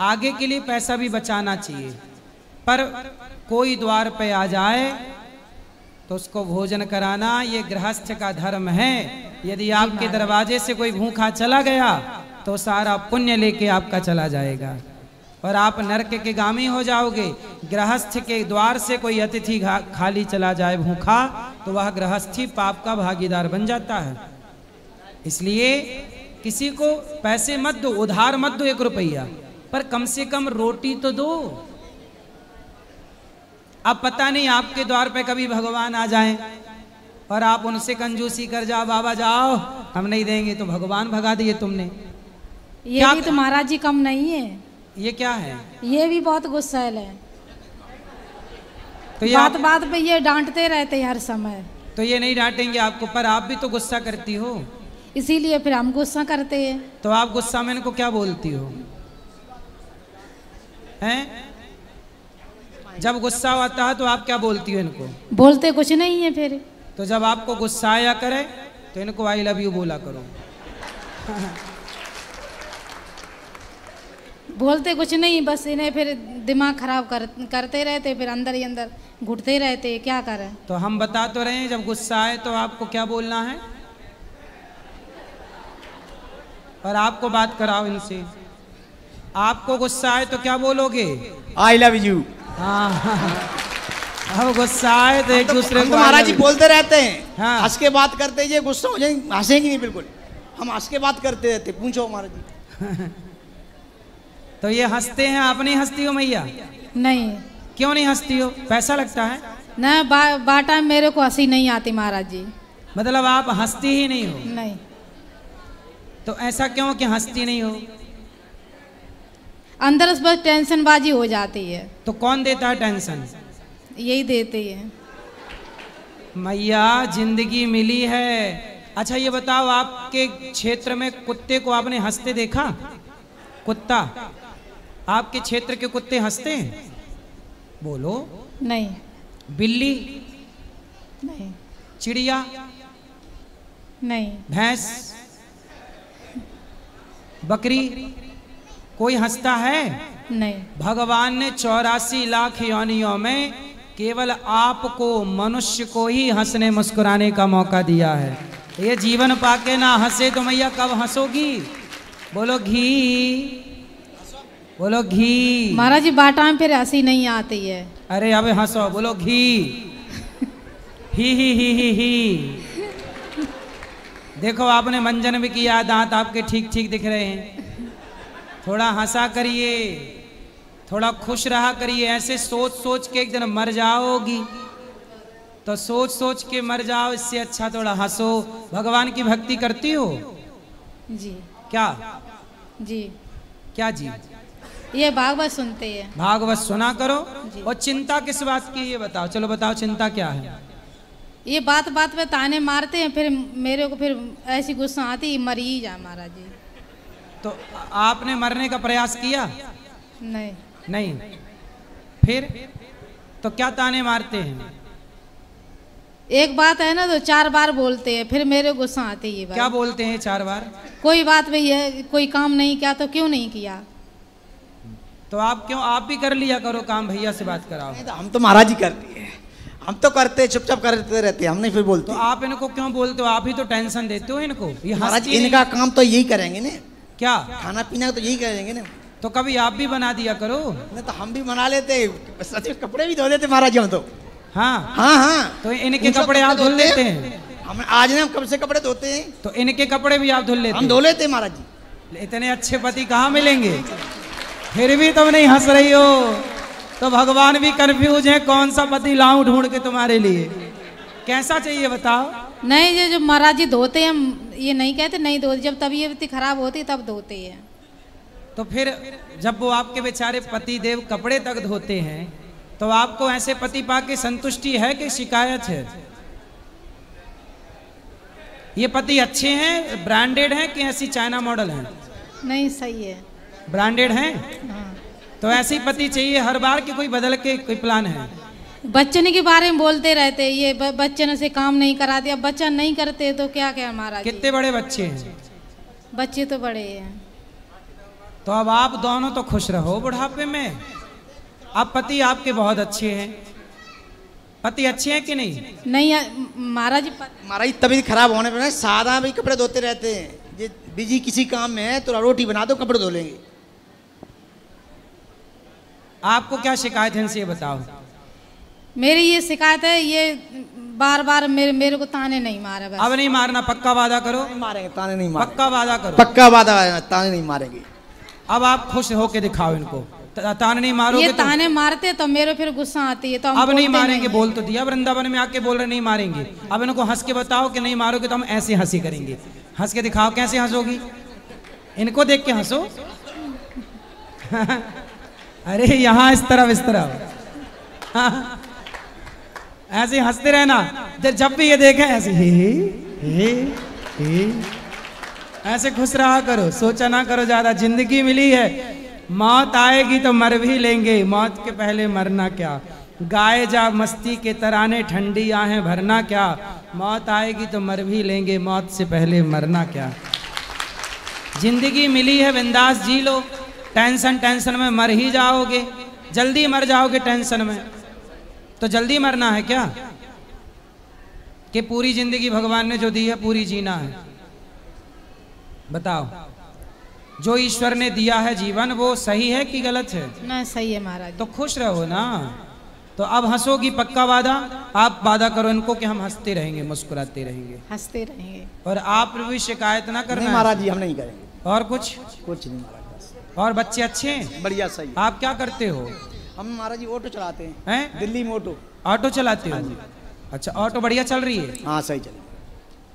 आगे के लिए पैसा भी बचाना चाहिए। पर कोई द्वार पे आ जाए तो उसको भोजन कराना ये गृहस्थ का धर्म है। यदि आपके दरवाजे से कोई भूखा चला गया तो सारा पुण्य लेके आपका चला जाएगा और आप नरक के गामी हो जाओगे। गृहस्थ के द्वार से कोई अतिथि खाली चला जाए भूखा तो वह गृहस्थी पाप का भागीदार बन जाता है। इसलिए किसी को पैसे मत दो, उधार मत दो 1 रुपया, पर कम से कम रोटी तो दो। अब पता नहीं आपके द्वार पे कभी भगवान आ जाएं और आप उनसे कंजूसी कर जाओ, बाबा जाओ हम नहीं देंगे, तो भगवान भगा दिए तुमने। ये भी तो महाराज जी कम नहीं है। ये क्या है? ये भी बहुत गुस्सैल है। तो ये बात पे ये डांटते रहते हैं हर समय। तो ये नहीं डांटेंगे आपको, पर आप भी तो गुस्सा करती हो, इसीलिए फिर हम गुस्सा करते हैं। तो आप गुस्सा में इनको क्या बोलती हो? हैं? जब गुस्सा आता है तो आप क्या बोलती हो इनको? बोलते कुछ नहीं है फिर। तो जब आपको गुस्सा आया करे तो इनको आई लव यू बोला करो। बोलते कुछ नहीं, बस इन्हें फिर दिमाग खराब करते रहते, फिर अंदर ही अंदर घुटते रहते, क्या करें। तो हम बता तो रहे हैं जब गुस्सा आए तो आपको क्या बोलना है, और आपको बात कराओ इनसे। आपको गुस्सा आए तो क्या बोलोगे? I love you. हाँ अब गुस्सा आए तो एक दूसरे को महाराज जी बोलते रहते हैं, हाँ। हंस के बात करते हैं, ये गुस्सा हो जाएंगे हंसेंगे नहीं बिल्कुल, हम हंस के बात करते रहते। पूछो महाराज जी। तो ये हंसते हैं, आप नहीं हंसती हो मैया? नहीं। क्यों नहीं हंसती हो? पैसा लगता है ना। बाटा मेरे को हंसी नहीं आती महाराज जी। मतलब आप हंसती ही नहीं हो? नहीं। तो ऐसा क्यों कि हंसती नहीं हो? अंदर से बस टेंशन बाजी हो जाती है। तो कौन देता है टेंशन? यही देते हैं। मैया जिंदगी मिली है। अच्छा ये बताओ, आपके क्षेत्र में कुत्ते को आपने हंसते देखा? कुत्ता, आपके क्षेत्र के कुत्ते हंसते हैं? बोलो। नहीं। बिल्ली? नहीं। चिड़िया? नहीं। भैंस? बकरी? कोई हंसता है? नहीं। भगवान ने 84 लाख योनियों में केवल आपको, मनुष्य को ही हंसने मुस्कुराने का मौका दिया है। ये जीवन पाके ना हंसे तो मैया कब हंसोगी? बोलो घी, बोलो घी। महाराज जी बाटा में फिर हंसी नहीं आती है। अरे अब हंसो, बोलो घी। ही। देखो आपने मंजन भी किया, दांत आपके ठीक ठीक दिख रहे हैं। थोड़ा हंसा करिए, थोड़ा खुश रहा करिए। ऐसे सोच सोच के एक दिन मर जाओगी, तो सोच सोच के मर जाओ, इससे अच्छा थोड़ा हंसो। भगवान की भक्ति करती हो? जी। क्या जी? क्या जी? ये भागवत सुनते हैं। भागवत सुना करो। और चिंता किस बात की ये बताओ, चलो बताओ चिंता क्या है? ये बात बात पे ताने मारते हैं, फिर मेरे को फिर ऐसी गुस्सा आती, मर ही जा महाराज जी। तो आपने मरने का प्रयास किया? नहीं। नहीं। फिर तो क्या ताने मारते हैं? एक बात है ना तो 4 बार बोलते हैं, फिर मेरे गुस्सा आती है। क्या बोलते हैं 4 बार? कोई बात भाई है, कोई काम नहीं किया तो क्यों नहीं किया? तो आप क्यों, आप भी कर लिया करो काम, भैया से बात कराओ। तो हम तो महाराज जी करते हैं, हम तो करते चुपचाप करते रहते हैं, हम नहीं फिर बोलते। तो आप इनको क्यों बोलते हो? आप ही तो टेंशन देते हो इनको। ये महाराज इनका काम तो यही करेंगे ना। क्या? खाना पीना तो यही करेंगे ना। तो कभी आप भी बना दिया करो। नहीं तो हम भी बना लेते, सच कपड़े भी धो लेते महाराज जी हम तो। हाँ हाँ। तो इनके कपड़े आप धुल लेते हैं? हम आज ने हम कब से कपड़े धोते हैं। तो इनके कपड़े भी आप धुल लेते हैं? हम धो लेते हैं महाराज जी। इतने अच्छे पति कहाँ मिलेंगे? फिर भी तुम नहीं हंस रही हो, तो भगवान भी कंफ्यूज है कौन सा पति लाऊं ढूंढ के तुम्हारे लिए। कैसा चाहिए बताओ? नहीं, ये जो महाराज जी धोते हैं, हम ये नहीं कहते नहीं धोते, जब तबीयत खराब होती तब धोते हैं। तो फिर जब वो आपके बेचारे पति देव कपड़े तक धोते हैं तो आपको ऐसे पति पाके संतुष्टि है कि शिकायत है? ये पति अच्छे हैं, ब्रांडेड हैं कि ऐसी चाइना मॉडल हैं? नहीं, सही है, ब्रांडेड हैं। हाँ। तो ऐसे ही पति चाहिए हर बार कि कोई बदल के कोई प्लान है? बच्चन के बारे में बोलते रहते, ये बच्चन से काम नहीं करा दिया, बच्चा नहीं करते तो क्या क्या महाराज। कितने बड़े बच्चे हैं? बच्चे तो बड़े हैं। तो अब आप दोनों तो खुश रहो बुढ़ापे में। अब पति आपके बहुत अच्छे हैं। पति अच्छे हैं कि नहीं? नहीं महाराज, महाराज तबीयत खराब होने पर सादा भी कपड़े धोते रहते हैं। ये बिजी किसी काम में है तो रोटी बना दो, कपड़े धो लेंगे। आपको क्या शिकायत है इनसे ये बताओ। मेरी ये शिकायत है, ये बार बार मेरे को ताने नहीं मारे। बस अब नहीं मारना, पक्का वादा करो। नहीं मारेंगे, ताने नहीं मारेंगे। पक्का वादा करो। पक्का वादा है, ताने नहीं मारेंगे। अब आप खुश होके दिखाओ इनको। ताने नहीं मारोगे ये ताने मारते तो मेरे फिर गुस्सा आती है, तो हम अब नहीं मारेंगे। नहीं। बोल तो दिया, वृंदावन में आके बोल रहे नहीं मारेंगे। अब इनको हंस के बताओ कि नहीं मारोगे तो हम ऐसे हंसी करेंगे। हंस के दिखाओ, कैसे हंसोगी? इनको देख के हंसो। अरे यहाँ इस तरफ ऐसे हंसते रहना। जब भी ये देखें ऐसे हे ऐसे खुश रहा करो, सोचा ना करो ज्यादा। जिंदगी मिली है, मौत आएगी तो मर भी लेंगे, मौत के पहले मरना क्या। गाए जा मस्ती के तराने, ठंडी आहें भरना क्या। मौत आएगी तो मर भी लेंगे, मौत से पहले मरना क्या। जिंदगी मिली है, बिंदास जी लो। टेंशन में मर ही जाओगे, जल्दी मर जाओगे टेंशन में। तो जल्दी मरना है क्या कि पूरी जिंदगी भगवान ने जो दी है पूरी जीना है? बताओ, जो ईश्वर ने दिया है जीवन वो सही है कि गलत है? ना, सही है महाराज। तो खुश रहो ना। तो अब हंसोगी, पक्का वादा। आप वादा करो इनको कि हम हंसते रहेंगे, मुस्कुराते रहेंगे, हंसते रहेंगे। और आप भी शिकायत ना करना। महाराज जी हम नहीं करेंगे। और कुछ नहीं महाराज। और बच्चे अच्छे हैं? बढ़िया, सही। आप क्या करते हो? हम महाराज जी ऑटो चलाते हैं। हैं? दिल्ली में ऑटो। ऑटो चलाते हो? अच्छा, ऑटो बढ़िया चल रही है? हाँ, सही चल।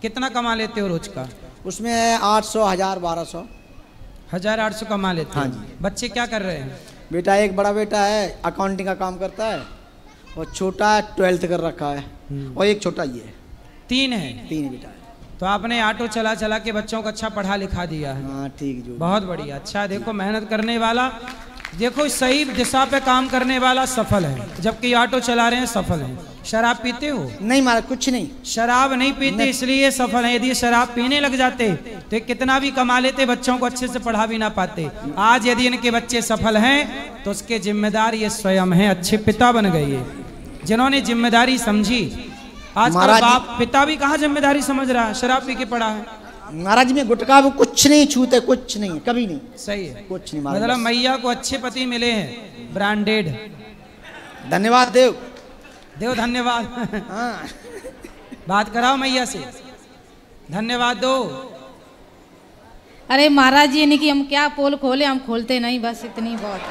कितना कमा लेते हो रोज का? उसमें 800, 1000, 1200। 1800 कमा लेते हाँ हो? जी। बच्चे क्या कर रहे हैं? बेटा एक बड़ा बेटा है, अकाउंटिंग का काम करता है, और छोटा 12th कर रखा है, और एक छोटा ये है। 3 है? 3 बेटा है। तो आपने ऑटो चला चला के बच्चों को अच्छा पढ़ा लिखा दिया है। हाँ ठीक, जो बहुत बढ़िया। अच्छा, देखो मेहनत करने वाला, देखो सही दिशा पे काम करने वाला सफल है, जबकि ऑटो चला रहे हैं सफल हैं। शराब पीते हो? नहीं महाराज, कुछ नहीं। शराब नहीं पीते इसलिए सफल है। यदि शराब पीने लग जाते तो कितना भी कमा लेते, बच्चों को अच्छे से पढ़ा भी ना पाते। आज यदि इनके बच्चे सफल हैं तो उसके जिम्मेदार ये स्वयं हैं। अच्छे पिता बन गए ये, जिन्होंने जिम्मेदारी समझी। आज बाप पिता भी कहाँ जिम्मेदारी समझ रहा है, शराब पी के पड़ा है। महाराज में गुटखा वो कुछ नहीं छूते, कुछ नहीं, कभी नहीं। सही है, कुछ नहीं। मतलब मैया को अच्छे पति मिले हैं, ब्रांडेड। धन्यवाद देव। देव धन्यवाद। हाँ। बात कराओ मैया से, धन्यवाद दो। अरे महाराज जी, नहीं कि हम क्या पोल खोले, हम खोलते नहीं, बस इतनी बहुत है।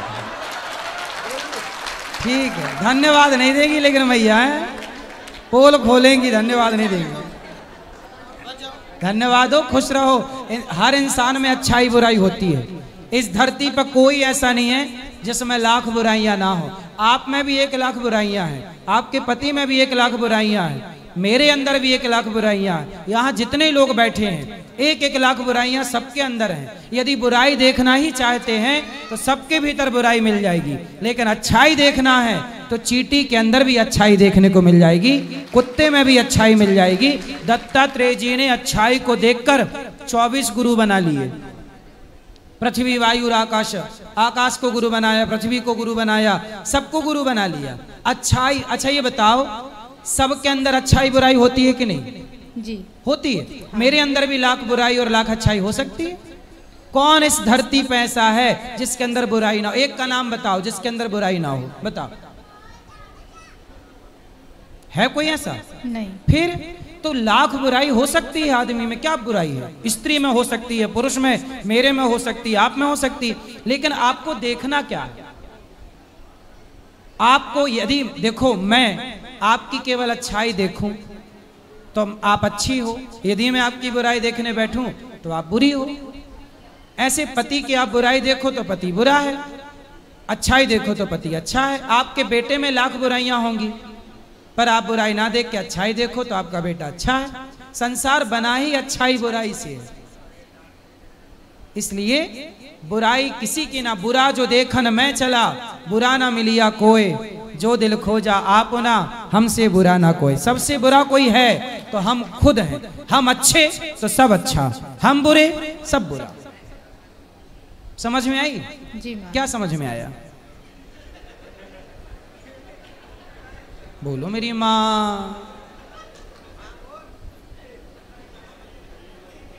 ठीक है, धन्यवाद नहीं देगी लेकिन मैया है, पोल खोलेंगी, धन्यवाद नहीं देंगी। धन्यवाद हो, खुश रहो। हर इंसान में अच्छाई बुराई होती है। इस धरती पर कोई ऐसा नहीं है जिसमें लाख बुराइयां ना हो। आप में भी 1 लाख बुराइयां हैं, आपके पति में भी 1 लाख बुराइयां हैं, मेरे अंदर भी 1 लाख बुराइयां हैं। यहाँ जितने लोग बैठे हैं 1-1 लाख बुराइयां सबके अंदर हैं। यदि बुराई देखना ही चाहते हैं तो सबके भीतर बुराई मिल जाएगी, लेकिन अच्छाई देखना है तो चींटी के अंदर भी अच्छाई देखने को मिल जाएगी, कुत्ते में भी अच्छाई मिल जाएगी। दत्तात्रेय जी ने अच्छाई को देखकर 24 गुरु बना लिए। पृथ्वी, वायु और आकाश, आकाश को गुरु बनाया, पृथ्वी को गुरु बनाया, सबको गुरु बना लिया। अच्छाई, अच्छा ये बताओ, सबके अंदर अच्छाई बुराई होती है कि नहीं? जी होती है। मेरे अंदर भी लाख बुराई और लाख अच्छाई हो सकती है। कौन इस धरती पे ऐसा है जिसके अंदर बुराई ना हो? एक का नाम बताओ जिसके अंदर बुराई ना हो, बताओ। है कोई ऐसा? नहीं। फिर तो लाख बुराई हो सकती है आदमी में, क्या बुराई है? स्त्री में हो सकती है, पुरुष में, मेरे में हो सकती है, आप में हो सकती है, लेकिन आपको देखना क्या है? आपको यदि देखो, मैं आपकी केवल अच्छाई देखूं तो आप अच्छी हो, यदि मैं आपकी बुराई देखने बैठूं तो आप बुरी हो। ऐसे पति की आप बुराई देखो तो पति बुरा है, अच्छाई देखो तो पति अच्छा है। आपके बेटे में लाख बुराइयां होंगी, पर आप बुराई ना देख के अच्छाई देखो तो आपका बेटा अच्छा है। संसार बना ही अच्छाई बुराई से है। इसलिए बुराई किसी की ना, बुरा जो देखन मैं चला, बुरा ना मिलिया कोई, जो दिल खोजा आप ना, हमसे बुरा ना कोई। सबसे बुरा कोई है तो हम खुद हैं। हम अच्छे तो सब अच्छा, हम बुरे सब बुरा। समझ में आई? जी माँ। क्या समझ में आया? बोलो मेरी माँ।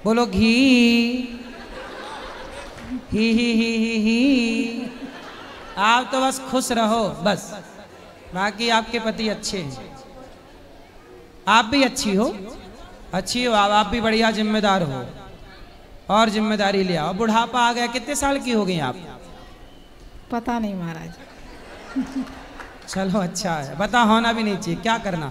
बोलो घी ही। आप तो बस खुश रहो बस, बाकी आपके पति अच्छे हैं। आप भी अच्छी हो, अच्छी हो आप भी बढ़िया जिम्मेदार हो, और जिम्मेदारी ले आओ। बुढ़ापा आ गया, कितने साल की हो गई आप? पता नहीं महाराज। चलो अच्छा है, पता होना भी नहीं चाहिए, क्या करना।